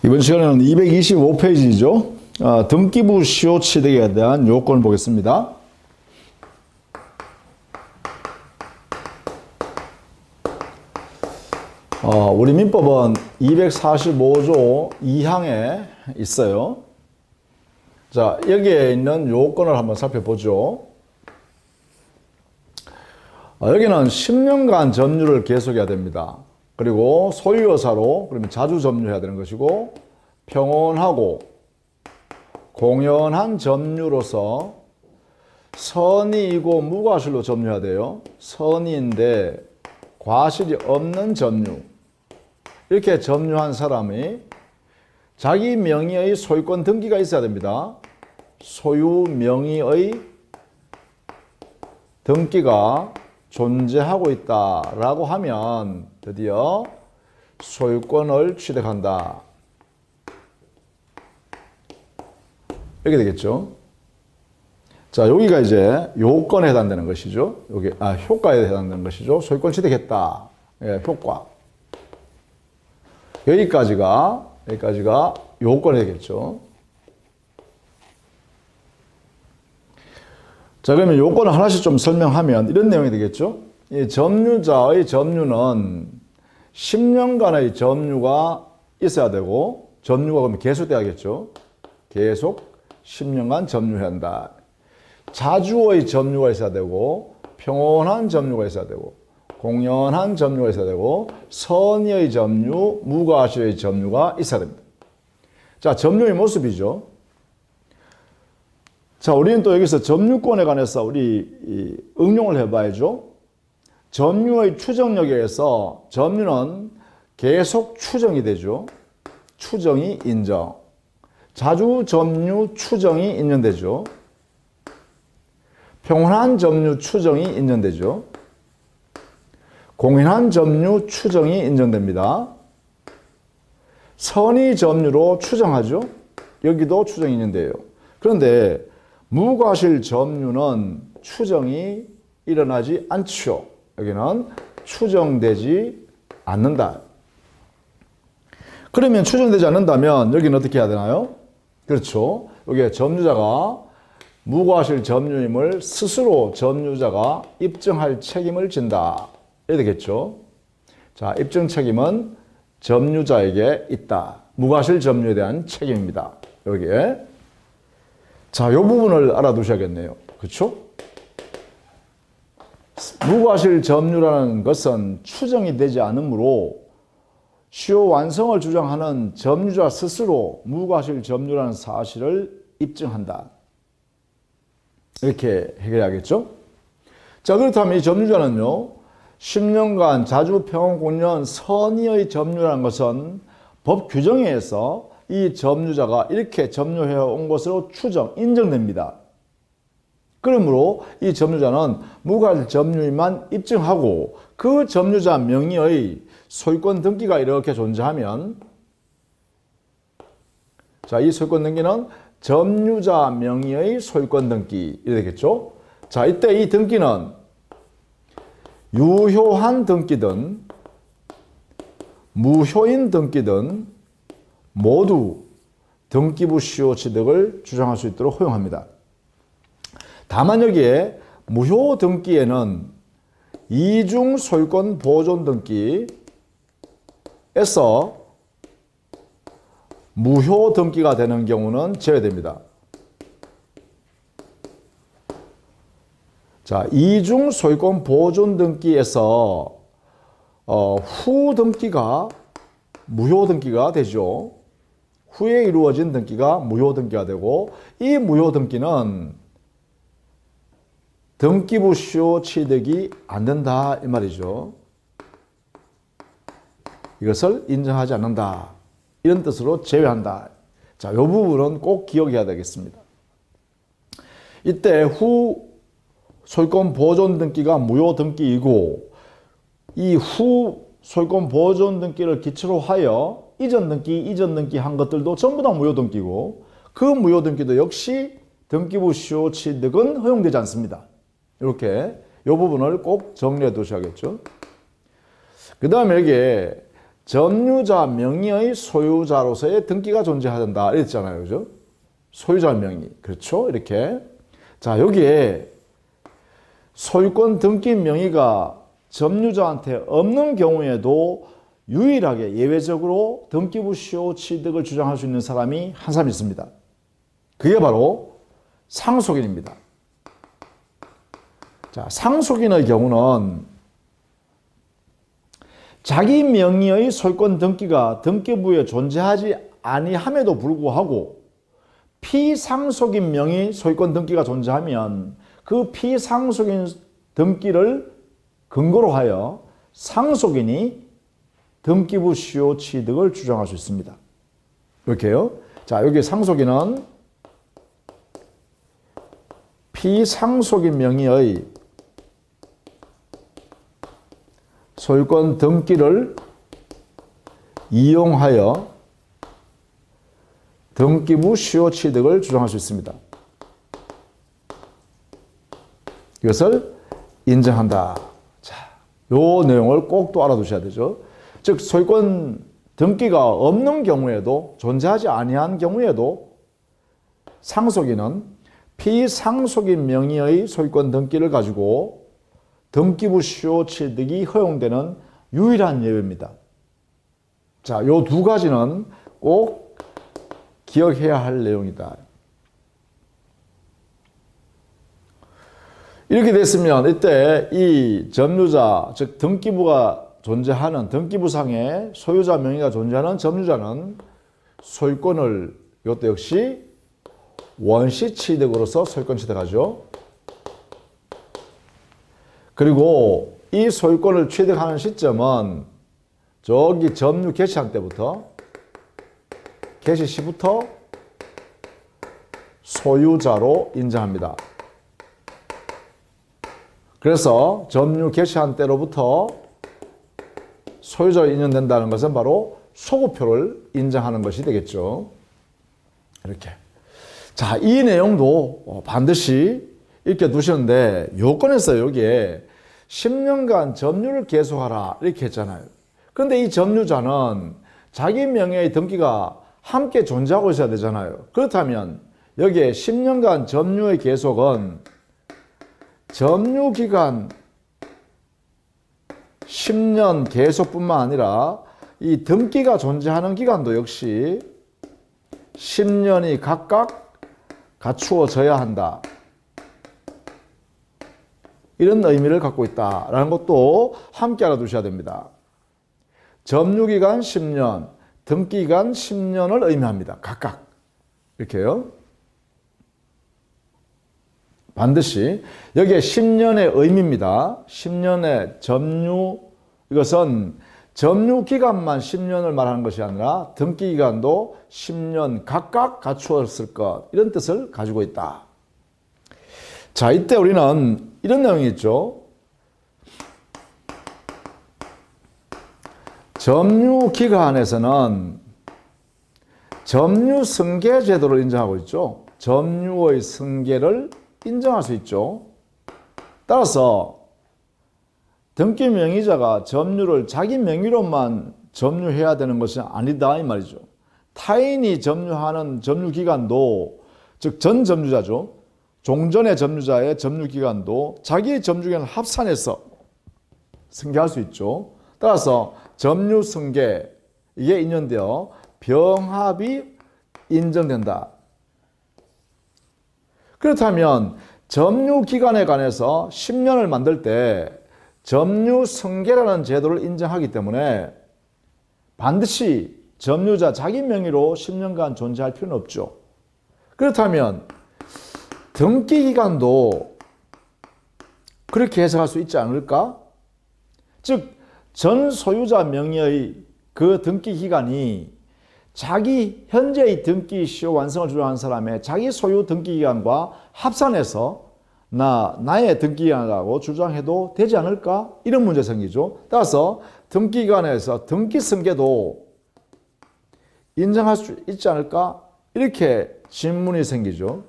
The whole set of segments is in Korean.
이번 시간에는 225페이지죠. 등기부 시효 취득에 대한 요건을 보겠습니다. 우리 민법은 245조 2항에 있어요. 자, 여기에 있는 요건을 한번 살펴보죠. 여기는 10년간 점유를 계속해야 됩니다. 그리고 소유여사로 그러면 자주 점유해야 되는 것이고, 평온하고 공연한 점유로서 선의이고 무과실로 점유해야 돼요. 선의인데 과실이 없는 점유. 이렇게 점유한 사람이 자기 명의의 소유권 등기가 있어야 됩니다. 소유 명의의 등기가 존재하고 있다라고 하면 드디어 소유권을 취득한다. 이렇게 되겠죠. 자, 여기가 이제 요건에 해당되는 것이죠. 여기 효과에 해당되는 것이죠. 소유권 취득했다. 예, 효과. 여기까지가 요건이 되겠죠. 자, 그러면 요건을 하나씩 좀 설명하면 이런 내용이 되겠죠. 이 점유자의 점유는 10년간의 점유가 있어야 되고, 점유가 그러면 계속돼야겠죠. 계속 10년간 점유해야 한다. 자주의 점유가 있어야 되고, 평온한 점유가 있어야 되고, 공연한 점유가 있어야 되고, 선의의 점유, 무과실의 점유가 있어야 됩니다. 자, 점유의 모습이죠. 자, 우리는 또 여기서 점유권에 관해서 우리 응용을 해봐야죠. 점유의 추정력에 의해서 점유는 계속 추정이 되죠. 추정이 인정. 자주 점유 추정이 인정되죠. 평온한 점유 추정이 인정되죠. 공연한 점유 추정이 인정됩니다. 선의 점유로 추정하죠. 여기도 추정이 인정돼요. 그런데 무과실 점유는 추정이 일어나지 않죠. 여기는 추정되지 않는다. 그러면 추정되지 않는다면 여기는 어떻게 해야 되나요? 그렇죠. 여기에 점유자가 무과실 점유임을 스스로 점유자가 입증할 책임을 진다. 이렇게 되겠죠. 자, 입증 책임은 점유자에게 있다. 무과실 점유에 대한 책임입니다. 여기에. 자, 이 부분을 알아두셔야겠네요. 그렇죠? 무과실 점유라는 것은 추정이 되지 않으므로 시효 완성을 주장하는 점유자 스스로 무과실 점유라는 사실을 입증한다. 이렇게 해결해야겠죠? 자, 그렇다면 이 점유자는요, 10년간 자주 평온 공연 선의의 점유라는 것은 법 규정에 의해서 이 점유자가 이렇게 점유해온 것으로 추정, 인정됩니다. 그러므로 이 점유자는 무과실 점유임만 입증하고 그 점유자 명의의 소유권 등기가 이렇게 존재하면, 자, 이 소유권 등기는 점유자 명의의 소유권 등기 이렇게 되겠죠. 자, 이때 이 등기는 유효한 등기든 무효인 등기든 모두 등기부 시효 취득을 주장할 수 있도록 허용합니다. 다만 여기에 무효 등기에는 이중 소유권 보존 등기에서 무효 등기가 되는 경우는 제외됩니다. 자, 이중 소유권 보존 등기에서 후 등기가 무효 등기가 되죠. 후에 이루어진 등기가 무효 등기가 되고, 이 무효 등기는 등기부 시효 취득이 안 된다 이 말이죠. 이것을 인정하지 않는다. 이런 뜻으로 제외한다. 자, 이 부분은 꼭 기억해야 되겠습니다. 이때 후 소유권 보존 등기가 무효 등기이고, 이 후 소유권 보존 등기를 기초로 하여 이전 등기 한 것들도 전부 다 무효 등기고, 그 무효 등기도 역시 등기부 시효 취득은 허용되지 않습니다. 이렇게 이 부분을 꼭 정리해 두셔야겠죠. 그 다음에 여기에 점유자 명의의 소유자로서의 등기가 존재해야 된다. 이랬잖아요. 그죠? 소유자 명의. 그렇죠? 이렇게. 자, 여기에 소유권 등기 명의가 점유자한테 없는 경우에도 유일하게 예외적으로 등기부 시효 취득을 주장할 수 있는 사람이 한 사람 있습니다. 그게 바로 상속인입니다. 자, 상속인의 경우는 자기 명의의 소유권 등기가 등기부에 존재하지 아니함에도 불구하고 피상속인 명의 소유권 등기가 존재하면 그 피상속인 등기를 근거로 하여 상속인이 등기부 시효 취득을 주장할 수 있습니다. 이렇게요. 자, 여기 상속인은 피상속인 명의의 소유권 등기를 이용하여 등기부 시효 취득을 주장할 수 있습니다. 이것을 인정한다. 자, 요 내용을 꼭 또 알아두셔야 되죠. 즉, 소유권 등기가 없는 경우에도, 존재하지 아니한 경우에도 상속인은 피상속인 명의의 소유권 등기를 가지고 등기부 시효 취득이 허용되는 유일한 예외입니다. 자, 요 두 가지는 꼭 기억해야 할 내용이다. 이렇게 됐으면 이때 이 점유자, 즉 등기부가 존재하는 등기부상에 소유자 명의가 존재하는 점유자는 소유권을 이것도 역시 원시 취득으로서 소유권 취득하죠. 그리고 이 소유권을 취득하는 시점은 저기 점유 개시한 때부터 개시 시부터 소유자로 인정합니다. 그래서 점유 개시한 때로부터 소유자로 인정된다는 것은 바로 소급표를 인정하는 것이 되겠죠. 이렇게. 자, 이 내용도 반드시 이렇게 두시는데 요건에서 여기에 10년간 점유를 계속하라 이렇게 했잖아요. 그런데 이 점유자는 자기 명의의 등기가 함께 존재하고 있어야 되잖아요. 그렇다면 여기에 10년간 점유의 계속은 점유기간 10년 계속뿐만 아니라 이 등기가 존재하는 기간도 역시 10년이 각각 갖추어져야 한다. 이런 의미를 갖고 있다라는 것도 함께 알아두셔야 됩니다. 점유기간 10년, 등기기간 10년을 의미합니다. 각각. 이렇게요. 반드시 여기에 10년의 의미입니다. 10년의 점유, 이것은 점유 기간만 10년을 말하는 것이 아니라 등기 기간도 10년 각각 갖추었을 것, 이런 뜻을 가지고 있다. 자, 이때 우리는 이런 내용이 있죠. 점유 기간에서는 점유 승계 제도를 인정하고 있죠. 점유의 승계를 인정할 수 있죠. 따라서 등기 명의자가 점유를 자기 명의로만 점유해야 되는 것이 아니다 이 말이죠. 타인이 점유하는 점유 기간도, 즉 전 점유자죠. 종전의 점유자의 점유 기간도 자기의 점유 기간을 합산해서 승계할 수 있죠. 따라서 점유 승계, 이게 인정되어 병합이 인정된다. 그렇다면 점유 기간에 관해서 10년을 만들 때 점유 승계라는 제도를 인정하기 때문에 반드시 점유자 자기 명의로 10년간 존재할 필요는 없죠. 그렇다면 등기 기간도 그렇게 해석할 수 있지 않을까? 즉, 전 소유자 명의의 그 등기 기간이 자기 현재의 등기 시효 완성을 주장하는 사람의 자기 소유 등기 기간과 합산해서 나의 등기 기간이라고 주장해도 되지 않을까? 이런 문제 생기죠. 따라서 등기 기간에서 등기 승계도 인정할 수 있지 않을까? 이렇게 질문이 생기죠.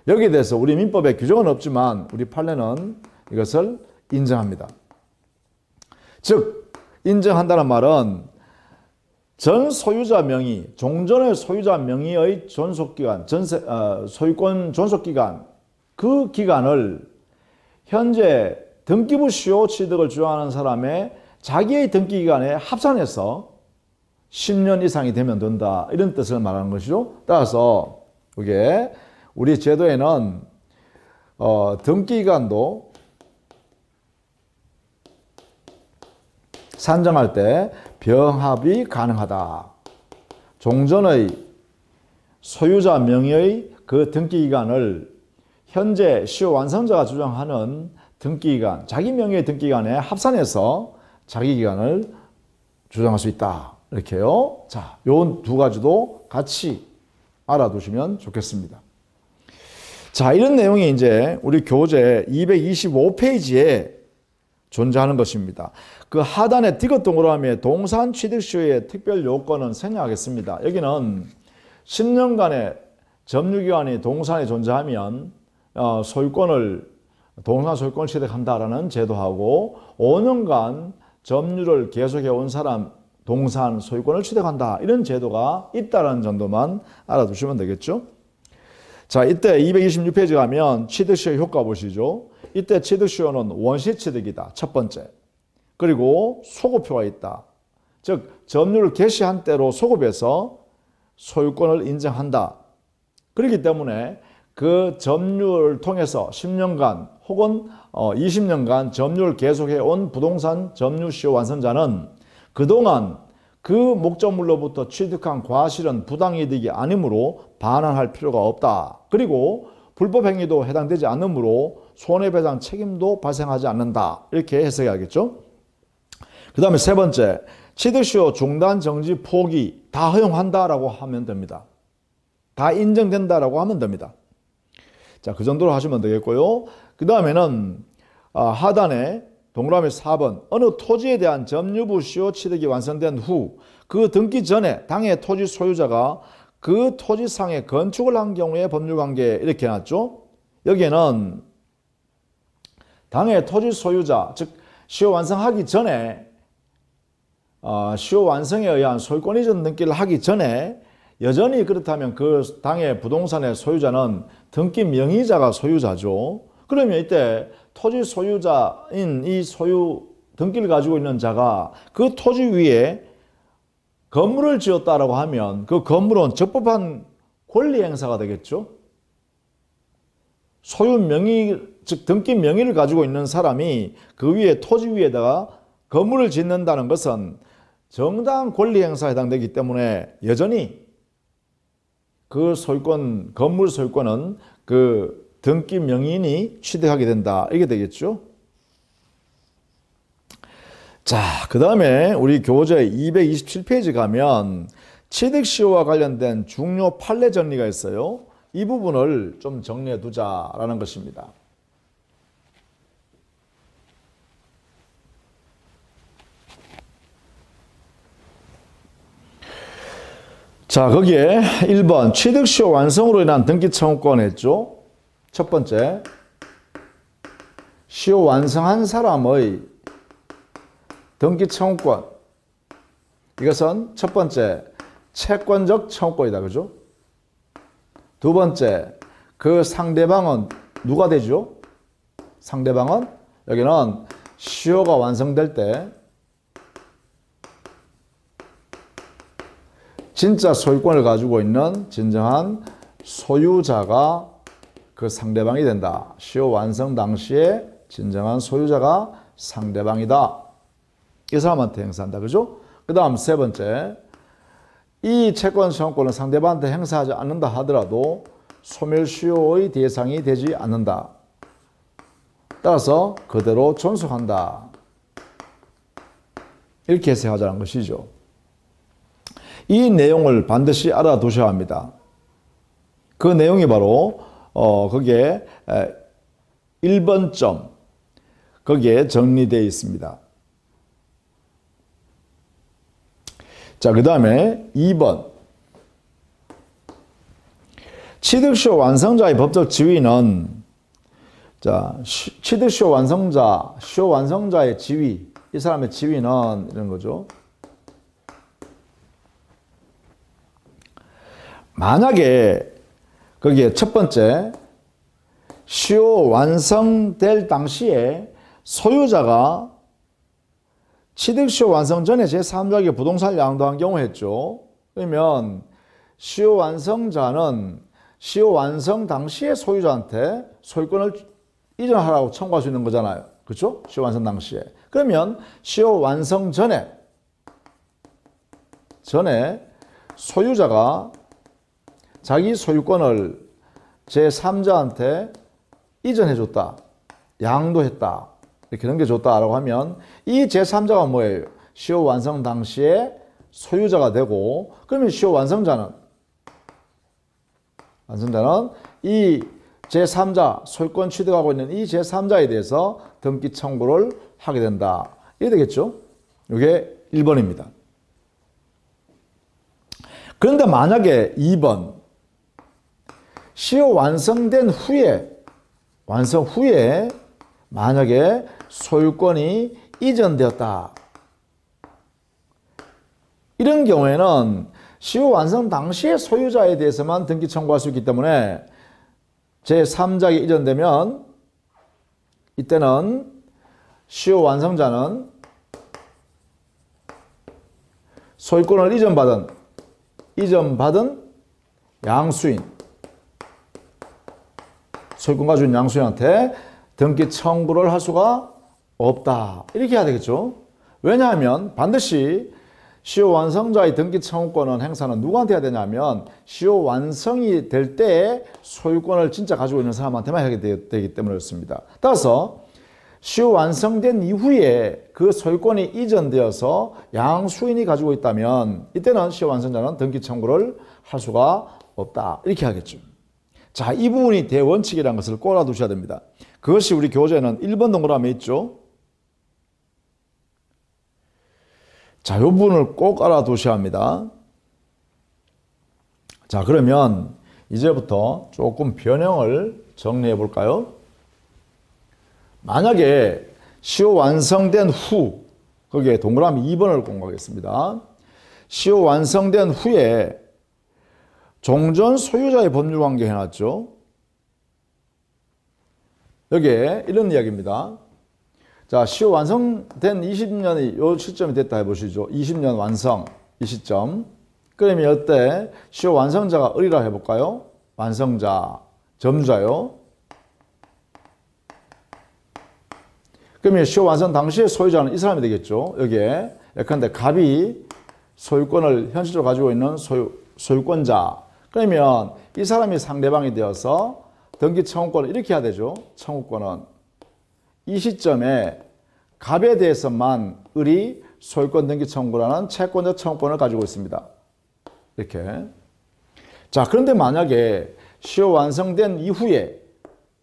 여기에 대해서 우리 민법에 규정은 없지만 우리 판례는 이것을 인정합니다. 즉, 인정한다는 말은 전 소유자 명의, 종전의 소유자 명의의 존속기간, 소유권 존속기간, 그 기간을 현재 등기부 시효 취득을 주장하는 사람의 자기의 등기기간에 합산해서 10년 이상이 되면 된다. 이런 뜻을 말하는 것이죠. 따라서 이게 우리 제도에는 등기기간도 산정할 때 병합이 가능하다. 종전의 소유자 명의의 그 등기기간을 현재 시효 완성자가 주장하는 등기기간, 자기 명의의 등기기간에 합산해서 자기 기간을 주장할 수 있다. 이렇게요. 자, 요 두 가지도 같이 알아두시면 좋겠습니다. 자, 이런 내용이 이제 우리 교재 225페이지에 존재하는 것입니다. 그 하단의 디귿 동그라미에 동산 취득 시효의 특별 요건은 생략하겠습니다. 여기는 10년간의 점유기간이 동산에 존재하면 동산 소유권을 취득한다라는 제도하고 5년간 점유를 계속해 온 사람 동산 소유권을 취득한다. 이런 제도가 있다는 정도만 알아두시면 되겠죠. 자, 이때 226페이지 가면 취득시효 효과 보시죠. 이때 취득시효는 원시취득이다. 첫 번째. 그리고 소급표가 있다. 즉 점유를 개시한 때로 소급해서 소유권을 인정한다. 그렇기 때문에 그 점유를 통해서 10년간 혹은 20년간 점유를 계속해온 부동산 점유시효 완성자는 그동안 그 목적물로부터 취득한 과실은 부당이득이 아니므로 반환할 필요가 없다. 그리고 불법행위도 해당되지 않으므로 손해배상 책임도 발생하지 않는다. 이렇게 해석해야겠죠. 그 다음에 세 번째, 취득시효 중단, 정지, 포기 다 허용한다라고 하면 됩니다. 다 인정된다라고 하면 됩니다. 자, 그 정도로 하시면 되겠고요. 그 다음에는 하단에 동그라미 4번 어느 토지에 대한 점유부 시효 취득이 완성된 후 그 등기 전에 당해 토지 소유자가 그 토지상에 건축을 한 경우의 법률관계 이렇게 해놨죠. 여기에는 당해 토지 소유자 즉 시효 완성하기 전에 시효 완성에 의한 소유권 이전 등기를 하기 전에 여전히 그렇다면 그 당해 부동산의 소유자는 등기 명의자가 소유자죠. 그러면 이때 토지 소유자인 이 소유 등기를 가지고 있는 자가 그 토지 위에 건물을 지었다라고 하면 그 건물은 적법한 권리 행사가 되겠죠. 소유 명의, 즉 등기 명의를 가지고 있는 사람이 그 위에 토지 위에다가 건물을 짓는다는 것은 정당한 권리 행사에 해당되기 때문에 여전히 그 소유권, 건물 소유권은 그 등기 명의인이 취득하게 된다. 이게 되겠죠. 자, 그 다음에 우리 교재 227페이지 가면 취득시효와 관련된 중요 판례 정리가 있어요. 이 부분을 좀 정리해 두자라는 것입니다. 자, 거기에 1번 취득시효 완성으로 인한 등기청구권 했죠. 첫 번째, 시효 완성한 사람의 등기청구권. 이것은 첫 번째, 채권적 청구권이다. 그죠? 두 번째, 그 상대방은 누가 되죠? 상대방은 여기는 시효가 완성될 때 진짜 소유권을 가지고 있는 진정한 소유자가 그 상대방이 된다. 시효 완성 당시에 진정한 소유자가 상대방이다. 이 사람한테 행사한다. 그죠? 그 다음 세 번째, 이 채권 청구권은 상대방한테 행사하지 않는다 하더라도 소멸시효의 대상이 되지 않는다. 따라서 그대로 존속한다. 이렇게 해석하자는 것이죠. 이 내용을 반드시 알아두셔야 합니다. 그 내용이 바로 거기에 1번 점 거기에 정리되어 있습니다. 자, 그 다음에 2번 취득시효 완성자의 법적 지위는 자, 취득시효 완성자, 시효 완성자의 지위, 이 사람의 지위는 이런 거죠. 만약에 거기에 첫 번째 시효 완성될 당시에 소유자가 취득시효 완성 전에 제3자에게 부동산을 양도한 경우 했죠. 그러면 시효 완성자는 시효 완성 당시에 소유자한테 소유권을 이전하라고 청구할 수 있는 거잖아요. 그렇죠? 시효 완성 당시에. 그러면 시효 완성 전에 소유자가 자기 소유권을 제3자한테 이전해줬다, 양도했다, 이렇게 넘겨줬다라고 하면 이 제3자가 뭐예요? 시효 완성 당시에 소유자가 되고, 그러면 시효 완성자는 이 제3자, 소유권 취득하고 있는 이 제3자에 대해서 등기 청구를 하게 된다. 이게 되겠죠? 이게 1번입니다. 그런데 만약에 2번, 시효 완성된 후에, 만약에 소유권이 이전되었다. 이런 경우에는 시효 완성 당시의 소유자에 대해서만 등기 청구할 수 있기 때문에 제3자에게 이전되면 이때는 시효 완성자는 소유권을 이전받은 양수인, 소유권 가지고 있는 양수인한테 등기 청구를 할 수가 없다. 이렇게 해야 되겠죠. 왜냐하면 반드시 시효 완성자의 등기 청구권은 행사는 누구한테 해야 되냐면 시효 완성이 될 때에 소유권을 진짜 가지고 있는 사람한테만 하게 되기 때문에 그렇습니다. 따라서 시효 완성된 이후에 그 소유권이 이전되어서 양수인이 가지고 있다면 이때는 시효 완성자는 등기 청구를 할 수가 없다. 이렇게 하겠죠. 자, 이 부분이 대원칙이라는 것을 꼭 알아두셔야 됩니다. 그것이 우리 교재에는 1번 동그라미에 있죠. 자, 이 부분을 꼭 알아두셔야 합니다. 자, 그러면 이제부터 조금 변형을 정리해 볼까요? 만약에 시효 완성된 후, 거기에 동그라미 2번을 공부하겠습니다. 시효 완성된 후에 종전 소유자의 법률관계 해놨죠. 여기에 이런 이야기입니다. 자, 시효 완성된 20년이 요 시점이 됐다 해보시죠. 20년 완성, 이 시점. 그러면 이때 시효 완성자가 을이라 해볼까요? 완성자, 점주자요. 그러면 시효 완성 당시의 소유자는 이 사람이 되겠죠. 여기에 예컨대 갑이 소유권을 현실적으로 가지고 있는 소유권자. 그러면 이 사람이 상대방이 되어서 등기 청구권을 이렇게 해야 되죠. 청구권은 이 시점에 갑에 대해서만 을이 소유권 등기 청구라는 채권자 청구권을 가지고 있습니다. 이렇게. 자, 그런데 만약에 시효 완성된 이후에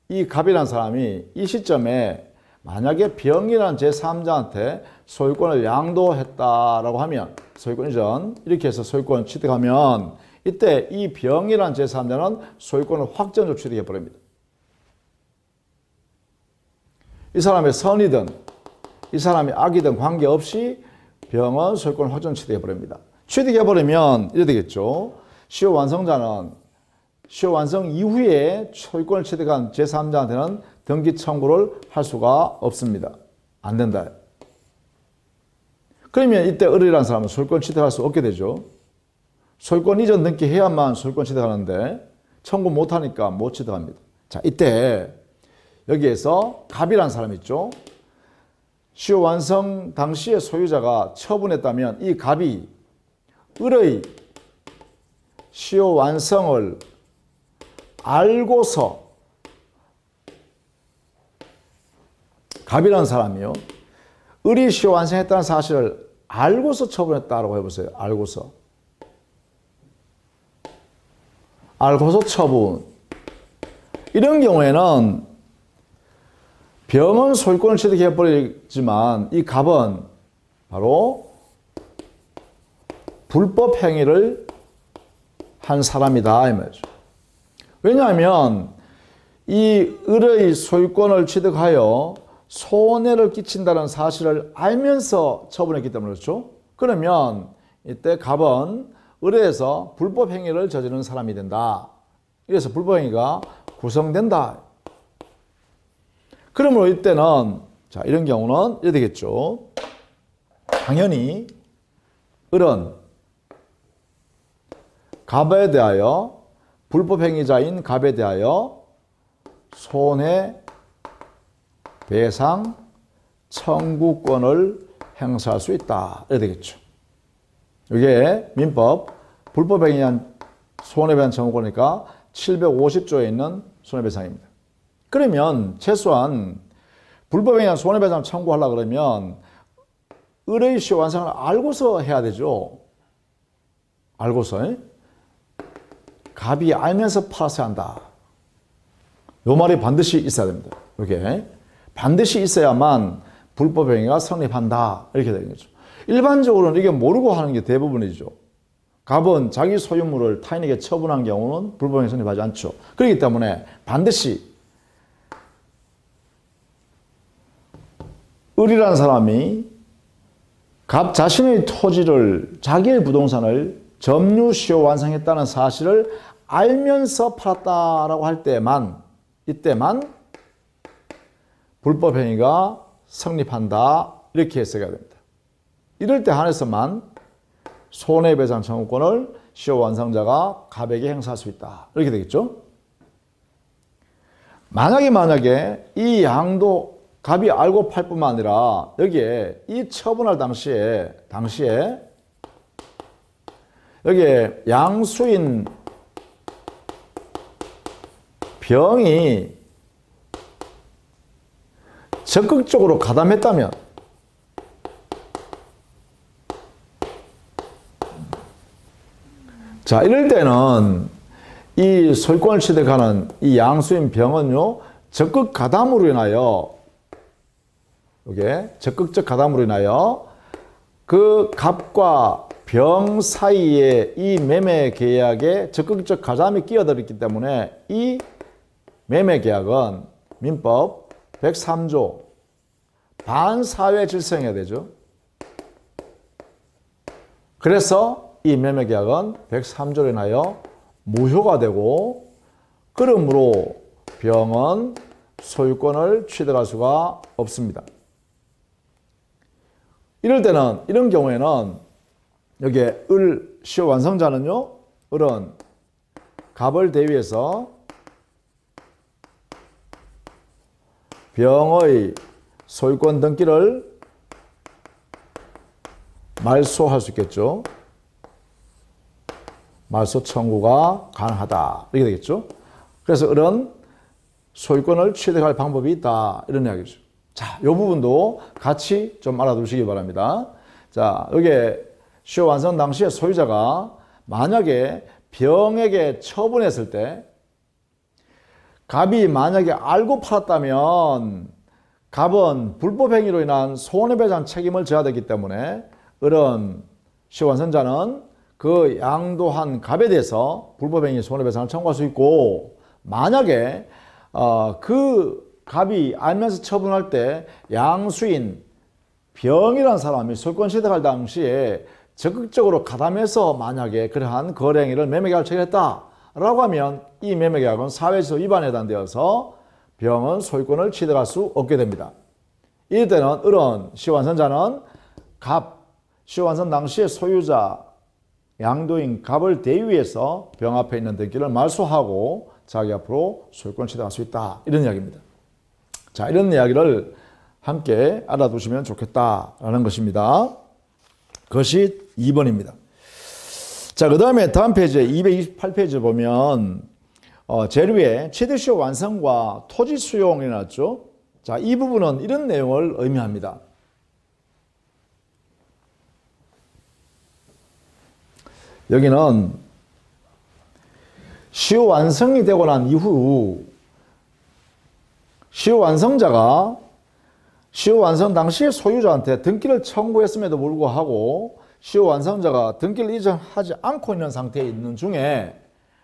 이 갑이라는 사람이 이 시점에 만약에 병이라는 제3자한테 소유권을 양도했다라고 하면 소유권 이전 이렇게 해서 소유권을 취득하면 이때 이 병이라는 제3자는 소유권을 확정적으로 취득해 버립니다. 이 사람의 선이든 이 사람의 악이든 관계없이 병은 소유권을 확정 취득해 버립니다. 취득해 버리면 이래 되겠죠. 시효 완성자는 시효 완성 이후에 소유권을 취득한 제3자한테는 등기 청구를 할 수가 없습니다. 안 된다. 그러면 이때 을이라는 사람은 소유권 취득할 수 없게 되죠. 소유권 이전 등기해야만 소유권 취득하는데 청구 못하니까 못 취득합니다. 자, 이때 여기에서 갑이라는 사람이 있죠. 시효 완성 당시에 소유자가 처분했다면 이 갑이 을의 시효 완성을 알고서 갑이라는 사람이요. 을이 시효 완성했다는 사실을 알고서 처분했다라고 해보세요. 알고서 처분. 이런 경우에는 병은 소유권을 취득해버리지만 이 갑은 바로 불법 행위를 한 사람이다 이 말이죠. 왜냐하면 이 을의 소유권을 취득하여 손해를 끼친다는 사실을 알면서 처분했기 때문에 그렇죠. 그러면 이때 갑은 의뢰해서 불법 행위를 저지르는 사람이 된다. 이래서 불법 행위가 구성된다. 그러므로 이때는 자, 이런 경우는 이래 되겠죠. 당연히 을은 갑에 대하여 불법 행위자인 갑에 대하여 손해배상 청구권을 행사할 수 있다. 이래 되겠죠. 이게 민법 불법 행위에 의한 손해배상 청구권이니까 750조에 있는 손해배상입니다. 그러면 최소한 불법 행위에 의한 손해배상 청구하려고 그러면 의뢰의 시효 완성을 알고서 해야 되죠. 알고서. 갑이 알면서 팔았어야 한다. 요 말이 반드시 있어야 됩니다. 이렇게 반드시 있어야만 불법 행위가 성립한다. 이렇게 되는 거죠. 일반적으로는 이게 모르고 하는 게 대부분이죠. 갑은 자기 소유물을 타인에게 처분한 경우는 불법 행위 성립하지 않죠. 그렇기 때문에 반드시 을이라는 사람이 갑 자신의 토지를, 자기의 부동산을 점유시효 완성했다는 사실을 알면서 팔았다라고 할 때만, 이때만 불법 행위가 성립한다. 이렇게 해석해야 됩니다. 이럴 때 한해서만 손해배상 청구권을 시효 완성자가 갑에게 행사할 수 있다. 이렇게 되겠죠. 만약에 이 양도 갑이 알고 팔 뿐만 아니라 여기에 이 처분할 당시에 여기에 양수인 병이 적극적으로 가담했다면 자, 이럴 때는 이 소유권을 취득하는 이 양수인 병은요, 적극 가담으로 인하여 이게 적극적 가담으로 인하여 그 갑과 병 사이에 이 매매 계약에 적극적 가담이 끼어들었기 때문에 이 매매 계약은 민법 103조 반사회 질서해야 되죠. 그래서 이 매매 계약은 103조로 인하여 무효가 되고, 그러므로 병은 소유권을 취득할 수가 없습니다. 이럴 때는, 이런 경우에는 여기에 을 시효 완성자는요, 을은 갑을 대위해서 병의 소유권 등기를 말소할 수 있겠죠. 말소 청구가 가능하다. 이렇게 되겠죠. 그래서 을은 소유권을 취득할 방법이 있다. 이런 이야기죠. 자, 이 부분도 같이 좀 알아두시기 바랍니다. 자, 여기에 시효 완성 당시에 소유자가 만약에 병에게 처분했을 때 갑이 만약에 알고 팔았다면 갑은 불법 행위로 인한 손해배상 책임을 져야 되기 때문에 을은 시효 완성자는 그 양도한 갑에 대해서 불법 행위 손해배상을 청구할 수 있고, 만약에 그 갑이 알면서 처분할 때 양수인 병이라는 사람이 소유권 취득할 당시에 적극적으로 가담해서 만약에 그러한 거래 행위를 매매계약을 체결했다라고 하면 이 매매계약은 사회질서 위반에 해당되어서 병은 소유권을 취득할 수 없게 됩니다. 이럴 때는 을은 시효 완성자는 갑 시효 완성 당시에 소유자 양도인 갑을 대위해서 병 앞에 있는 등기를 말소하고 자기 앞으로 소유권을 취득할 수 있다. 이런 이야기입니다. 자, 이런 이야기를 함께 알아두시면 좋겠다라는 것입니다. 그것이 2번입니다. 자, 그 다음에 다음 페이지에 228페이지 보면 제일 위에 취득시효 완성과 토지 수용이 나왔죠. 자, 이 부분은 이런 내용을 의미합니다. 여기는 시효 완성이 되고 난 이후 시효 완성자가 시효 완성 당시에 소유자한테 등기를 청구했음에도 불구하고 시효 완성자가 등기를 이전하지 않고 있는 상태에 있는 중에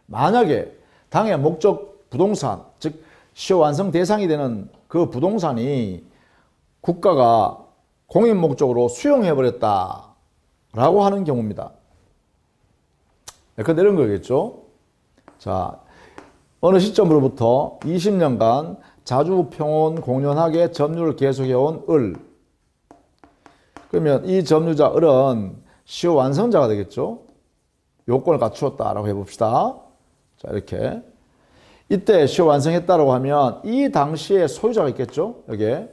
만약에 당해 목적 부동산, 즉 시효 완성 대상이 되는 그 부동산이 국가가 공인 목적으로 수용해버렸다라고 하는 경우입니다. 예컨대 이런 거겠죠. 자, 어느 시점으로부터 20년간 자주 평온 공연하게 점유를 계속해온 을. 그러면 이 점유자 을은 시효 완성자가 되겠죠. 요건을 갖추었다라고 해봅시다. 자, 이렇게. 이때 시효 완성했다라고 하면 이 당시에 소유자가 있겠죠. 여기에.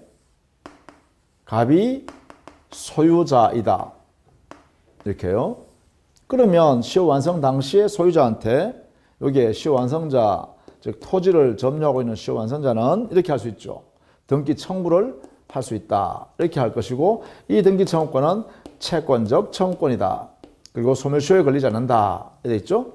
갑이 소유자이다. 이렇게요. 그러면 시효 완성 당시에 소유자한테 여기에 시효 완성자, 즉 토지를 점유하고 있는 시효 완성자는 이렇게 할 수 있죠. 등기 청구를 할 수 있다. 이렇게 할 것이고 이 등기 청구권은 채권적 청구권이다. 그리고 소멸시효에 걸리지 않는다. 이렇게 있죠.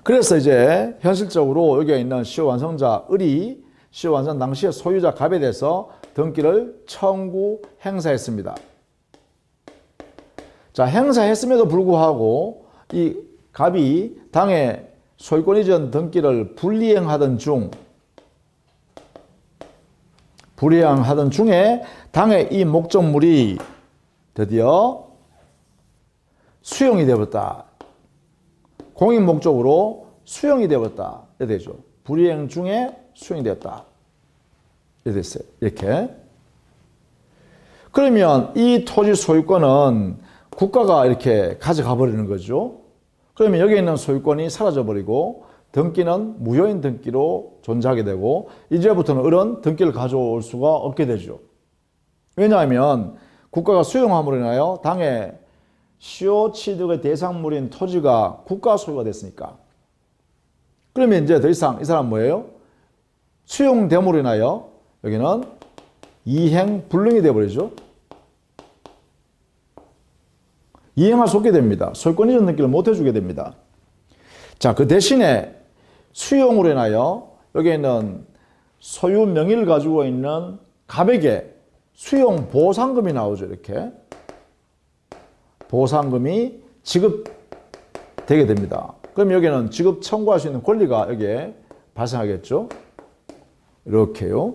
그래서 이제 현실적으로 여기에 있는 시효 완성자 을이 시효 완성 당시에 소유자 갑에 대해서 등기를 청구 행사했습니다. 자, 행사했음에도 불구하고 이 갑이 당해 소유권 이전 등기를 불이행하던 중에 당해 이 목적물이 드디어 수용이 되었다. 공익 목적으로 수용이 되었다. 이렇게 되죠. 불이행 중에 수용이 되었다. 이렇게 됐어요. 이렇게. 그러면 이 토지 소유권은 국가가 이렇게 가져가 버리는 거죠. 그러면 여기 있는 소유권이 사라져 버리고 등기는 무효인 등기로 존재하게 되고 이제부터는 을은 등기를 가져올 수가 없게 되죠. 왜냐하면 국가가 수용함으로 인하여 당해 시효 취득의 대상물인 토지가 국가 소유가 됐으니까. 그러면 이제 더 이상 이 사람 뭐예요? 수용됨으로 인하여 여기는 이행 불능이 되어버리죠. 이행할 수 없게 됩니다. 소유권 이전 등기를 못 해주게 됩니다. 자, 그 대신에 수용으로 인하여 여기에 있는 소유 명의를 가지고 있는 갑에게 수용 보상금이 나오죠. 이렇게. 보상금이 지급되게 됩니다. 그럼 여기는 지급 청구할 수 있는 권리가 여기에 발생하겠죠. 이렇게요.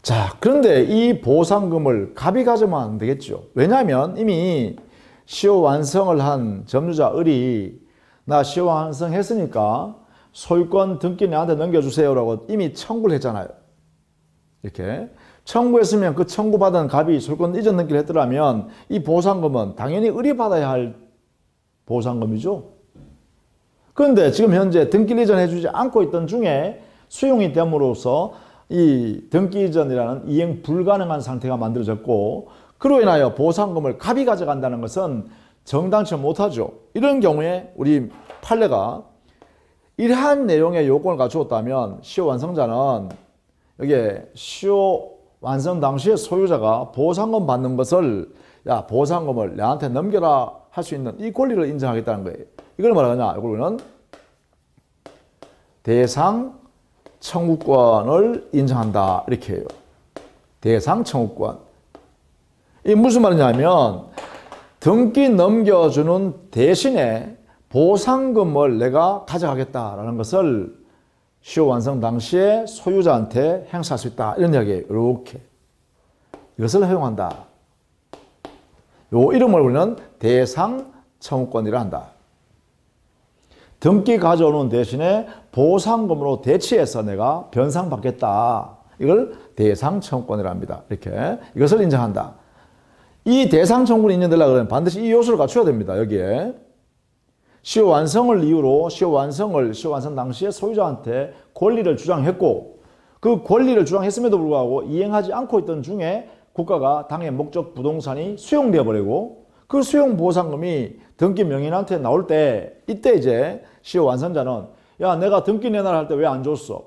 자, 그런데 이 보상금을 갑이 가져면 안 되겠죠. 왜냐하면 이미 시효 완성을 한 점유자 을이 나 시효 완성했으니까 소유권 등기 내한테 넘겨주세요라고 이미 청구를 했잖아요. 이렇게. 청구했으면 그 청구받은 갑이 소유권 이전 등기를 했더라면 이 보상금은 당연히 을이 받아야 할 보상금이죠. 그런데 지금 현재 등기를 이전해주지 않고 있던 중에 수용이 됨으로써 이 등기 이전이라는 이행 불가능한 상태가 만들어졌고 그로 인하여 보상금을 갑이 가져간다는 것은 정당치 못하죠. 이런 경우에 우리 판례가 이러한 내용의 요건을 갖추었다면 시효 완성자는 여기에 시효 완성 당시에 소유자가 보상금 받는 것을 야 보상금을 내한테 넘겨라 할 수 있는 이 권리를 인정하겠다는 거예요. 이걸 뭐라 하냐? 이거는 대상 청구권을 인정한다. 이렇게 해요. 대상 청구권. 이게 무슨 말이냐면 등기 넘겨주는 대신에 보상금을 내가 가져가겠다라는 것을 시효 완성 당시에 소유자한테 행사할 수 있다. 이런 이야기예요. 이렇게. 이것을 허용한다. 요 이름을 우리는 대상 청구권이라 한다. 등기 가져오는 대신에 보상금으로 대치해서 내가 변상받겠다. 이걸 대상 청구권이라 합니다. 이렇게. 이것을 인정한다. 이 대상 청구권이 인정되려고 그러면 반드시 이 요소를 갖춰야 됩니다. 여기에. 시효 완성을 이유로 시효 완성 당시에 소유자한테 권리를 주장했고 그 권리를 주장했음에도 불구하고 이행하지 않고 있던 중에 국가가 당해 목적 부동산이 수용되어 버리고 그 수용 보상금이 등기 명인한테 나올 때 이때 이제 시효 완성자는 야 내가 등기 내놔라 할 때 왜 안 줬어?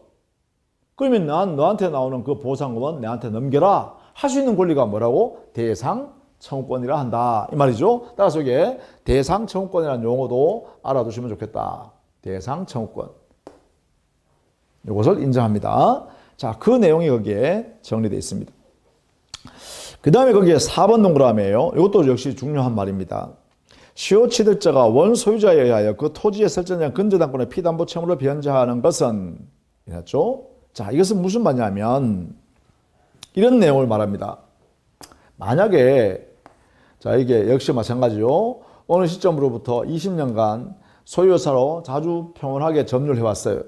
그러면 난 너한테 나오는 그 보상금은 내한테 넘겨라 할 수 있는 권리가 뭐라고? 대상 청구권이라 한다. 이 말이죠. 따라서 이게 대상 청구권이라는 용어도 알아두시면 좋겠다. 대상 청구권. 이것을 인정합니다. 자, 그 내용이 거기에 정리되어 있습니다. 그 다음에 거기에 4번 동그라미에요. 이것도 역시 중요한 말입니다. 시효 취득자가 원소유자에 의하여 그 토지에 설정된 근저당권의 피담보 채무를 변제하는 것은 이랬죠. 자, 이것은 무슨 말이냐면 이런 내용을 말합니다. 만약에 자 이게 역시 마찬가지요. 어느 시점으로부터 20년간 소유사로 자주 평온하게 점유를 해왔어요.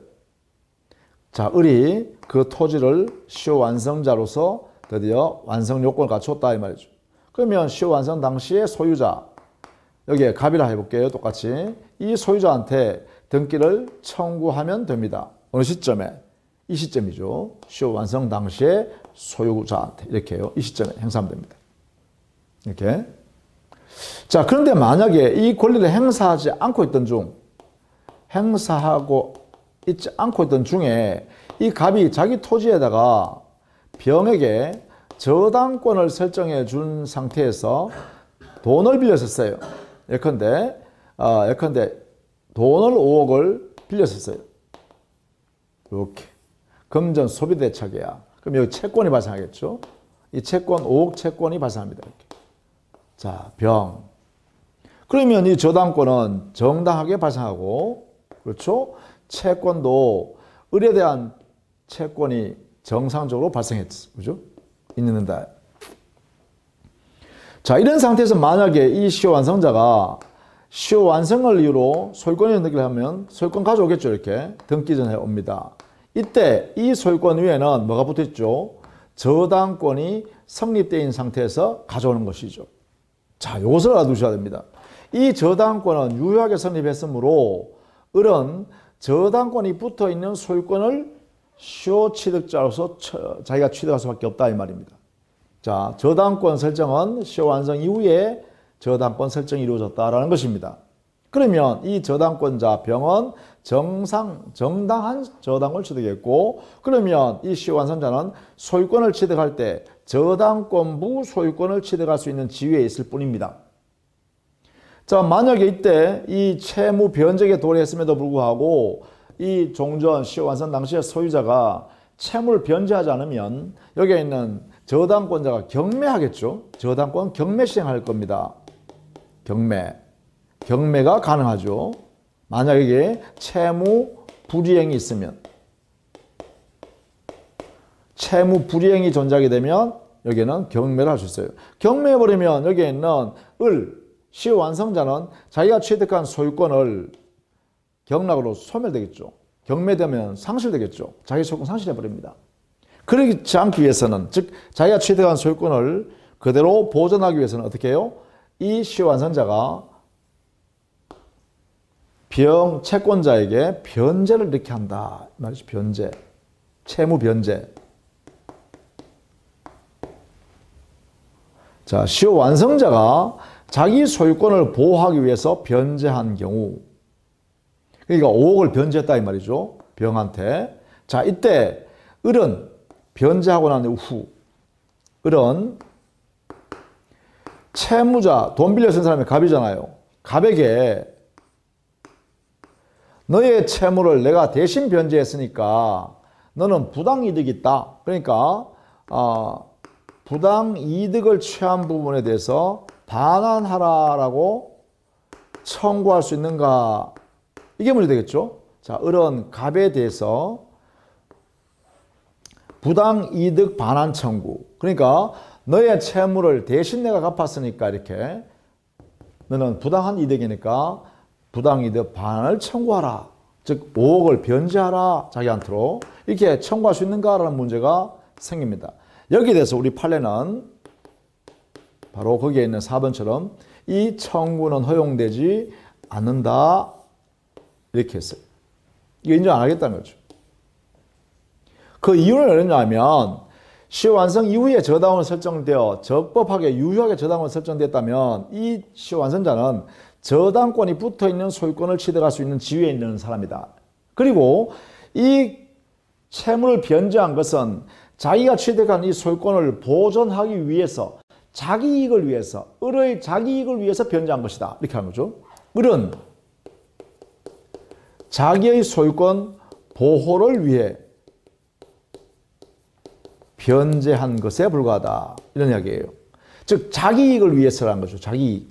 자, 을이 그 토지를 시효완성자로서 드디어 완성 요건을 갖췄다 이 말이죠. 그러면 시효완성 당시의 소유자, 여기에 갑이라 해볼게요. 똑같이 이 소유자한테 등기를 청구하면 됩니다. 어느 시점에? 이 시점이죠. 시효완성 당시의 소유자한테 이렇게요. 이 시점에 행사하면 됩니다. 이렇게. 자, 그런데 만약에 이 권리를 행사하지 않고 있던 중, 행사하고 있지 않고 있던 중에 이 갑이 자기 토지에다가 병에게 저당권을 설정해 준 상태에서 돈을 빌렸었어요. 예컨대 돈을 5억을 빌렸었어요. 이렇게. 금전 소비대차계야. 그럼 여기 채권이 발생하겠죠. 이 채권, 5억 채권이 발생합니다. 이렇게. 자, 병. 그러면 이 저당권은 정당하게 발생하고, 그렇죠? 채권도 을에 대한 채권이 정상적으로 발생했죠. 그죠? 있는다. 자, 이런 상태에서 만약에 이 시효완성자가 시효완성을 이유로 소유권을 등기를 하면 소유권 가져오겠죠. 이렇게 등기 전에 옵니다. 이때 이 소유권 위에는 뭐가 붙어 있죠? 저당권이 성립되어 있는 상태에서 가져오는 것이죠. 자, 이것을 알아두셔야 됩니다. 이 저당권은 유효하게 성립했으므로 을은 저당권이 붙어 있는 소유권을 시효취득자로서 자기가 취득할 수밖에 없다 이 말입니다. 자, 저당권 설정은 시효완성 이후에 저당권 설정이 이루어졌다라는 것입니다. 그러면 이 저당권자 병은 정당한 저당권을 취득했고, 그러면 이 시효완성자는 소유권을 취득할 때 저당권부 소유권을 취득할 수 있는 지위에 있을 뿐입니다. 자, 만약에 이때 이 채무 변제에 도래했음에도 불구하고 이 종전 시효완성 당시의 소유자가 채무를 변제하지 않으면 여기에 있는 저당권자가 경매하겠죠. 저당권 경매 시행할 겁니다. 경매가 가능하죠. 만약에 채무 불이행이 있으면, 채무 불이행이 존재하게 되면 여기에는 경매를 할 수 있어요. 경매해버리면 여기에 있는 시효완성자는 자기가 취득한 소유권을 경락으로 소멸되겠죠. 경매되면 상실되겠죠. 자기 소유권 상실해버립니다. 그렇지 않기 위해서는, 즉 자기가 취득한 소유권을 그대로 보존하기 위해서는 어떻게 해요? 이 시효완성자가 채권자에게 변제를 이렇게 한다 말이죠. 변제, 채무 변제. 자, 시효완성자가 자기 소유권을 보호하기 위해서 변제한 경우, 그러니까 5억을 변제했다 이 말이죠. 병한테. 자, 이때 을은 변제하고 난 후 을은 채무자, 돈 빌려 쓴 사람이 갑이잖아요. 갑에게 너의 채무를 내가 대신 변제했으니까 너는 부당이득이 있다. 그러니까 부당이득을 취한 부분에 대해서 반환하라라고 청구할 수 있는가? 이게 문제 되겠죠. 자, 을은 갑에 대해서 부당이득 반환 청구. 그러니까 너의 채무를 대신 내가 갚았으니까 이렇게 너는 부당한 이득이니까 부당이득 반환을 청구하라. 즉 5억을 변제하라 자기한테로. 이렇게 청구할 수 있는가라는 문제가 생깁니다. 여기에 대해서 우리 판례는 바로 거기에 있는 4번처럼 이 청구는 허용되지 않는다 이렇게 했어요. 이거 인정 안 하겠다는 거죠. 그 이유는 뭐냐면 시효완성 이후에 저당권이 설정되어 적법하게 유효하게 저당권이 설정됐다면 이 시효완성자는 저당권이 붙어있는 소유권을 취득할 수 있는 지위에 있는 사람이다. 그리고 이 채무를 변제한 것은 자기가 취득한 이 소유권을 보존하기 위해서, 자기 이익을 위해서, 을의 자기 이익을 위해서 변제한 것이다. 이렇게 하는 거죠. 을은 자기의 소유권 보호를 위해 변제한 것에 불과하다. 이런 이야기예요. 즉 자기 이익을 위해서라는 거죠. 자기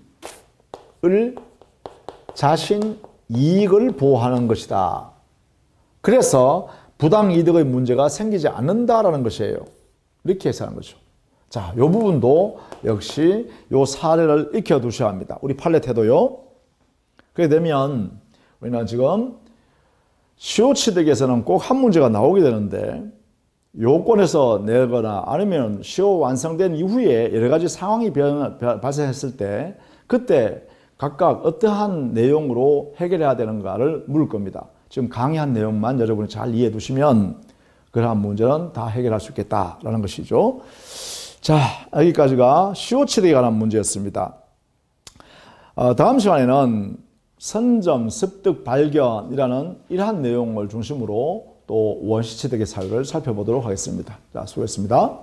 이익을, 자신 이익을 보호하는 것이다. 그래서 부당이득의 문제가 생기지 않는다라는 것이에요. 이렇게 해석하는 거죠. 자, 요 부분도 역시 요 사례를 익혀두셔야 합니다. 우리 판례태도요. 그렇게 되면 우리는 지금 시효 취득에서는 꼭 한 문제가 나오게 되는데 요건에서 내거나 아니면 시효 완성된 이후에 여러 가지 상황이 발생했을 때 그때 각각 어떠한 내용으로 해결해야 되는가를 물을 겁니다. 지금 강의한 내용만 여러분이 잘 이해해 두시면 그러한 문제는 다 해결할 수 있겠다라는 것이죠. 자, 여기까지가 시효 취득에 관한 문제였습니다. 다음 시간에는 선점, 습득, 발견이라는 이러한 내용을 중심으로 또 원시 취득의 사유를 살펴보도록 하겠습니다. 자, 수고했습니다.